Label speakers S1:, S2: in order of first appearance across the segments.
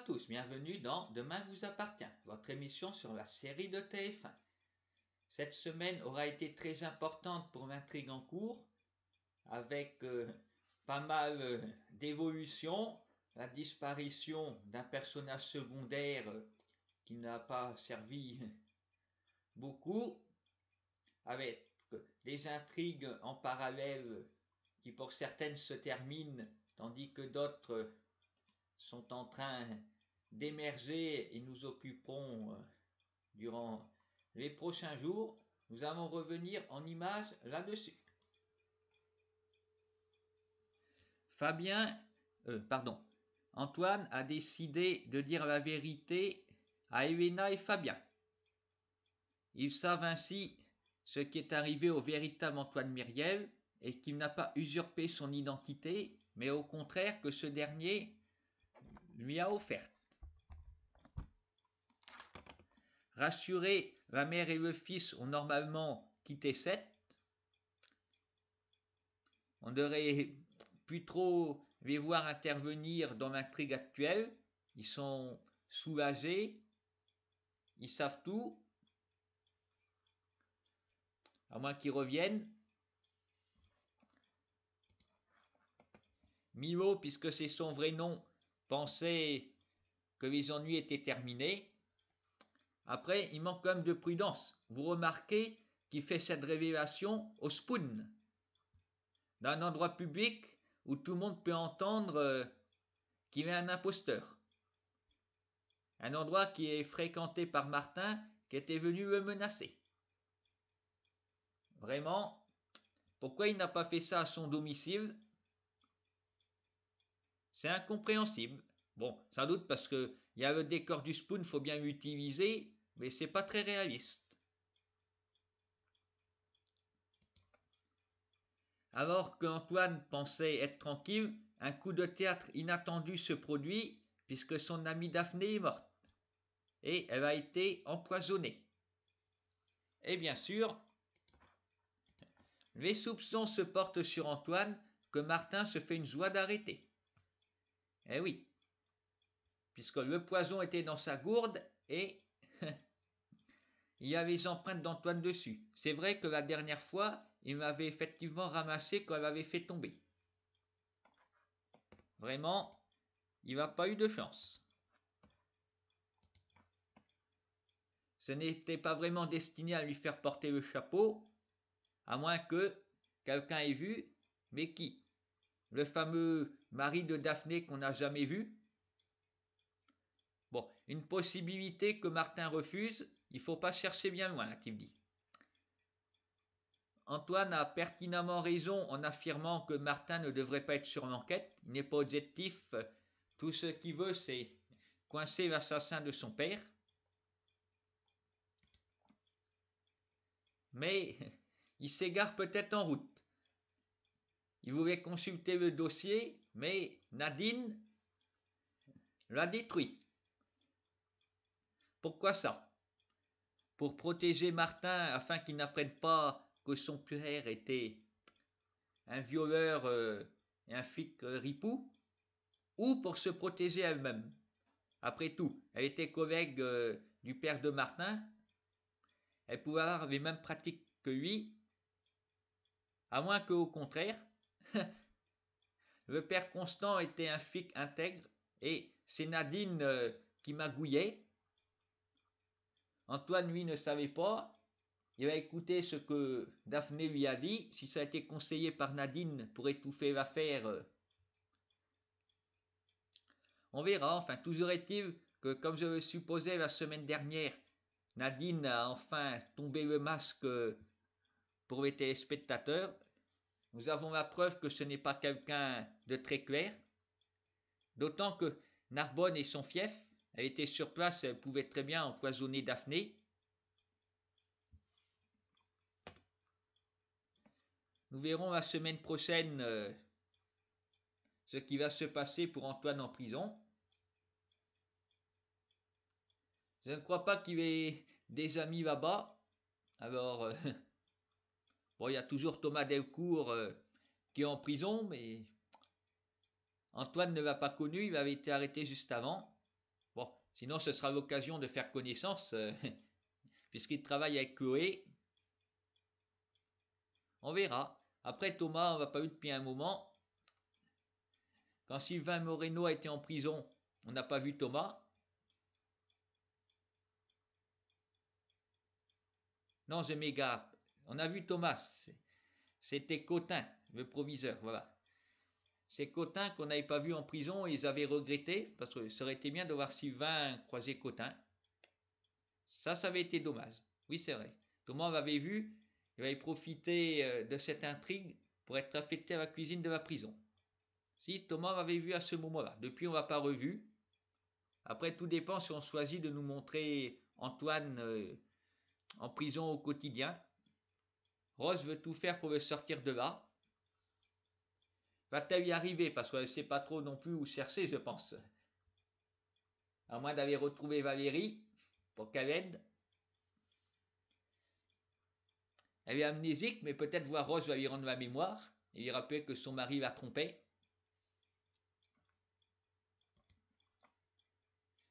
S1: tous, bienvenue dans Demain vous appartient, votre émission sur la série de TF1. Cette semaine aura été très importante pour l'intrigue en cours, avec pas mal d'évolutions, la disparition d'un personnage secondaire qui n'a pas servi beaucoup, avec des intrigues en parallèle qui pour certaines se terminent, tandis que d'autres sont en train d'émerger et nous occuperons durant les prochains jours. Nous allons revenir en images là-dessus. Antoine a décidé de dire la vérité à Elena et Fabien. Ils savent ainsi ce qui est arrivé au véritable Antoine Myriel et qu'il n'a pas usurpé son identité, mais au contraire que ce dernier lui a offerte. Rassurés, la mère et le fils ont normalement quitté Sète. On devrait plus trop les voir intervenir dans l'intrigue actuelle. Ils sont soulagés, ils savent tout, à moins qu'ils reviennent. Milo, puisque c'est son vrai nom, pensait que les ennuis étaient terminés. Après, il manque quand même de prudence. Vous remarquez qu'il fait cette révélation au Spoon, dans un endroit public où tout le monde peut entendre qu'il est un imposteur. Un endroit qui est fréquenté par Martin, qui était venu le menacer. Vraiment, pourquoi il n'a pas fait ça à son domicile? C'est incompréhensible. Bon, sans doute parce qu'il y a le décor du Spoon, il faut bien l'utiliser, mais c'est pas très réaliste. Alors qu'Antoine pensait être tranquille, un coup de théâtre inattendu se produit puisque son amie Daphné est morte et elle a été empoisonnée. Et bien sûr, les soupçons se portent sur Antoine que Martin se fait une joie d'arrêter. Eh oui, puisque le poison était dans sa gourde et il y avait les empreintes d'Antoine dessus. C'est vrai que la dernière fois, il m'avait effectivement ramassé quand elle avait fait tomber. Vraiment, il n'a pas eu de chance. Ce n'était pas vraiment destiné à lui faire porter le chapeau, à moins que quelqu'un ait vu, mais qui? Le fameux mari de Daphné qu'on n'a jamais vu? Bon, une possibilité que Martin refuse, il ne faut pas chercher bien loin, a-t-il dit. Antoine a pertinemment raison en affirmant que Martin ne devrait pas être sur l'enquête, il n'est pas objectif, tout ce qu'il veut c'est coincer l'assassin de son père. Mais il s'égare peut-être en route. Il voulait consulter le dossier, mais Nadine l'a détruit. Pourquoi ça? Pour protéger Martin afin qu'il n'apprenne pas que son père était un violeur et un flic ripou? Ou pour se protéger elle-même? Après tout, elle était collègue du père de Martin. Elle pouvait avoir les mêmes pratiques que lui, à moins qu'au contraire, le père Constant était un flic intègre et c'est Nadine qui magouillait. Antoine, lui, ne savait pas. Il a écouté ce que Daphné lui a dit. Si ça a été conseillé par Nadine pour étouffer l'affaire, on verra. Enfin, toujours est-il que, comme je le supposais la semaine dernière, Nadine a enfin tombé le masque pour les téléspectateurs. Nous avons la preuve que ce n'est pas quelqu'un de très clair. D'autant que Narbonne et son fief, elle était sur place, elle pouvait très bien empoisonner Daphné. Nous verrons la semaine prochaine ce qui va se passer pour Antoine en prison. Je ne crois pas qu'il ait des amis là-bas. Alors, bon, il y a toujours Thomas Delcourt qui est en prison, mais Antoine ne l'a pas connu, il avait été arrêté juste avant. Sinon, ce sera l'occasion de faire connaissance, puisqu'il travaille avec Chloé. On verra. Après, Thomas, on va pas vu depuis un moment. Quand Sylvain Moreno a été en prison, on n'a pas vu Thomas. Non, je m'égare. On a vu Thomas. C'était Cotin, le proviseur, voilà. C'est Cotin qu'on n'avait pas vu en prison, ils avaient regretté, parce que ça aurait été bien de voir Sylvain croiser Cotin. Ça avait été dommage. Oui, c'est vrai. Thomas l'avait vu, il avait profité de cette intrigue pour être affecté à la cuisine de la prison. Si, Thomas l'avait vu à ce moment-là. Depuis, on ne l'a pas revu. Après, tout dépend si on choisit de nous montrer Antoine en prison au quotidien. Rose veut tout faire pour le sortir de là. Va-t-elle y arriver? Parce qu'elle ne sait pas trop non plus où chercher, je pense. À moins d'aller retrouver Valérie pour qu'elle aide. Elle est amnésique, mais peut-être voir Rose va lui rendre la mémoire et lui rappeler que son mari la trompait.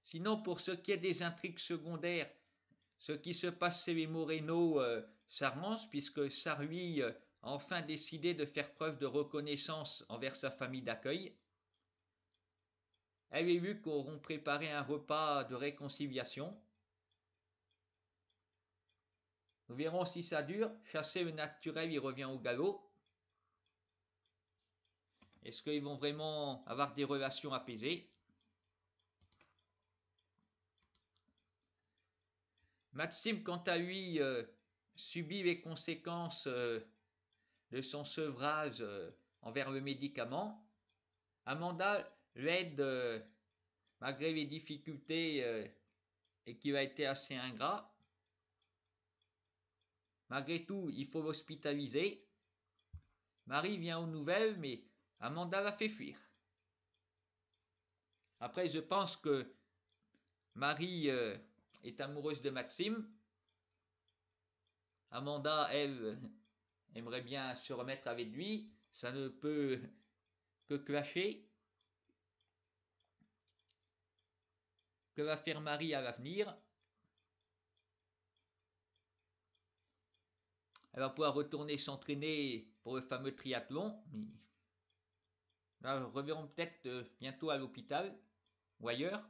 S1: Sinon, pour ce qui est des intrigues secondaires, ce qui se passe chez les Moreno s'arrange, puisque Sarui a enfin décidé de faire preuve de reconnaissance envers sa famille d'accueil. Elle et Luc auront préparé un repas de réconciliation. Nous verrons si ça dure. Chasser le naturel, il revient au galop. Est-ce qu'ils vont vraiment avoir des relations apaisées? Maxime, quant à lui, subit les conséquences de son sevrage envers le médicament. Amanda l'aide malgré les difficultés et qui a été assez ingrat. Malgré tout, il faut l'hospitaliser. Marie vient aux nouvelles, mais Amanda la fait fuir. Après, je pense que Marie est amoureuse de Maxime. Amanda, elle, aimerait bien se remettre avec lui. Ça ne peut que clasher. Que va faire Marie à l'avenir? Elle va pouvoir retourner s'entraîner pour le fameux triathlon. Mais nous reverrons peut-être bientôt à l'hôpital ou ailleurs.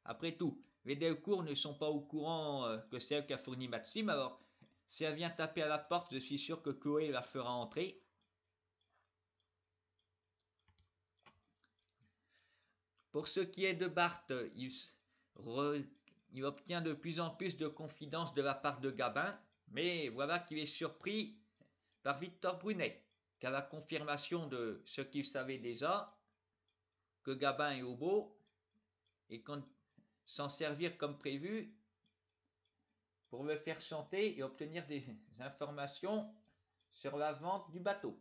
S1: Après tout, les Delcourt ne sont pas au courant que c'est elle qui a fourni Maxime. Alors, si elle vient taper à la porte, je suis sûr que Chloé la fera entrer. Pour ce qui est de Bart, il obtient de plus en plus de confidences de la part de Gabin, mais voilà qu'il est surpris par Victor Brunet, qui a la confirmation de ce qu'il savait déjà, que Gabin est hobo, et qu'on s'en servir comme prévu pour le faire chanter et obtenir des informations sur la vente du bateau.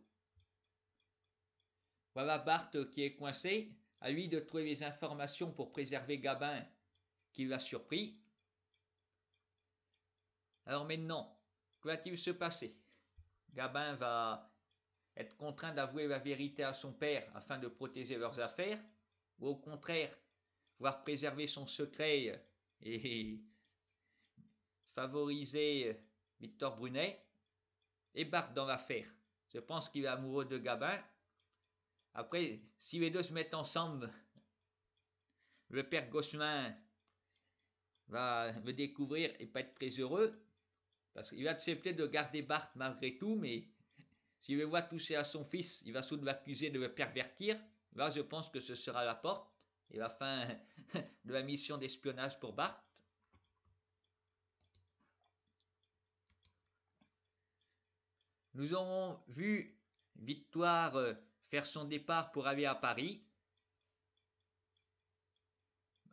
S1: Voilà Bart qui est coincé, à lui de trouver les informations pour préserver Gabin qui l'a surpris. Alors maintenant, que va-t-il se passer? Gabin va être contraint d'avouer la vérité à son père afin de protéger leurs affaires, ou au contraire, pouvoir préserver son secret et favoriser Victor Brunet. Et Bart dans l'affaire. Je pense qu'il est amoureux de Gabin. Après, si les deux se mettent ensemble, le père Gosselin va le découvrir et pas être très heureux, parce qu'il va accepter de garder Bart malgré tout, mais s'il le voit toucher à son fils, il va soudain l'accuser de le pervertir. Là, je pense que ce sera la porte et la fin de la mission d'espionnage pour Bart. Nous aurons vu Victoire faire son départ pour aller à Paris.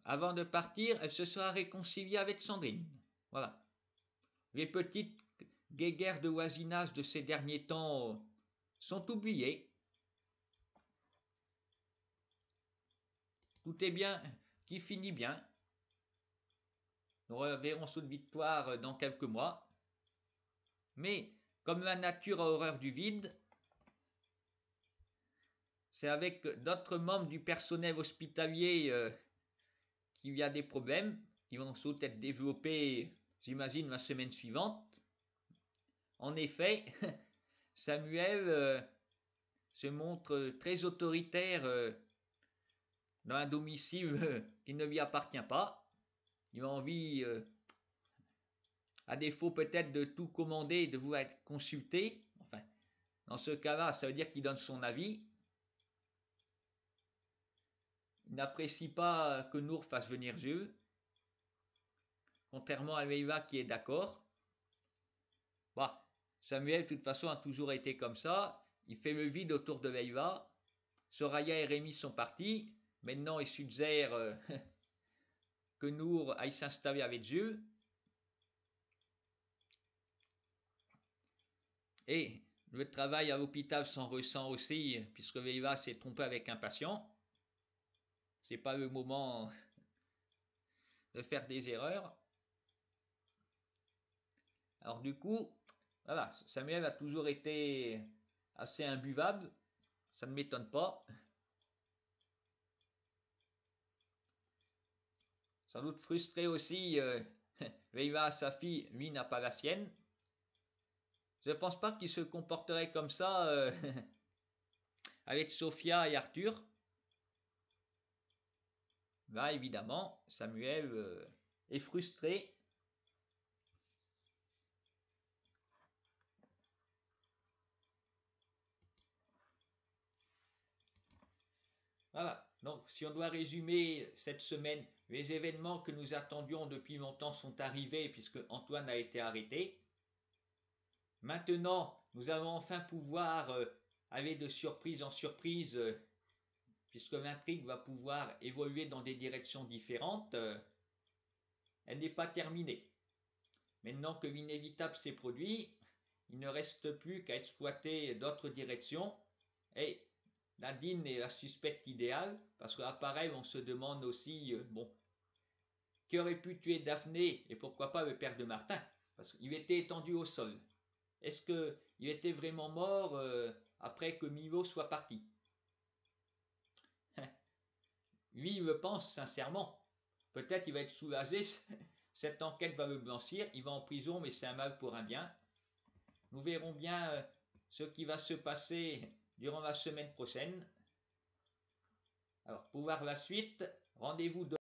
S1: Avant de partir, elle se sera réconciliée avec Sandrine. Voilà. Les petites guéguerres de voisinage de ces derniers temps sont oubliées. Tout est bien qui finit bien. Nous reverrons sous Victoire dans quelques mois. Mais, comme la nature a horreur du vide, c'est avec d'autres membres du personnel hospitalier qu'il y a des problèmes qui vont sans doute être développés, j'imagine, la semaine suivante. En effet, Samuel se montre très autoritaire dans un domicile qui ne lui appartient pas. Il a envie, à défaut peut-être de tout commander, de vouloir être consulté. Enfin, dans ce cas-là, ça veut dire qu'il donne son avis. Il n'apprécie pas que Nour fasse venir Jules, contrairement à Leïla qui est d'accord. Bah, Samuel, de toute façon, a toujours été comme ça. Il fait le vide autour de Leïla. Soraya et Rémi sont partis. Maintenant, il suggère que Nour aille s'installer avec Jules. Et le travail à l'hôpital s'en ressent aussi, puisque Leïla s'est trompée avec un patient. C'est pas le moment de faire des erreurs. Alors du coup, voilà, Samuel a toujours été assez imbuvable, ça ne m'étonne pas. Sans doute frustré aussi, Leïla a sa fille, lui n'a pas la sienne. Je ne pense pas qu'il se comporterait comme ça avec Sophia et Arthur. Là, évidemment, Samuel est frustré. Voilà, donc si on doit résumer cette semaine, les événements que nous attendions depuis longtemps sont arrivés puisque Antoine a été arrêté. Maintenant, nous allons enfin pouvoir aller de surprise en surprise puisque l'intrigue va pouvoir évoluer dans des directions différentes. Elle n'est pas terminée. Maintenant que l'inévitable s'est produit, il ne reste plus qu'à exploiter d'autres directions et Nadine est la suspecte idéale parce qu'à pareil on se demande aussi bon, qui aurait pu tuer Daphné et pourquoi pas le père de Martin parce qu'il était étendu au sol. Est-ce qu'il était vraiment mort après que Milo soit parti? Lui il le pense sincèrement. Peut-être qu'il va être soulagé, cette enquête va le blanchir, il va en prison mais c'est un mal pour un bien. Nous verrons bien ce qui va se passer durant la semaine prochaine. Alors pour voir la suite, rendez-vous demain.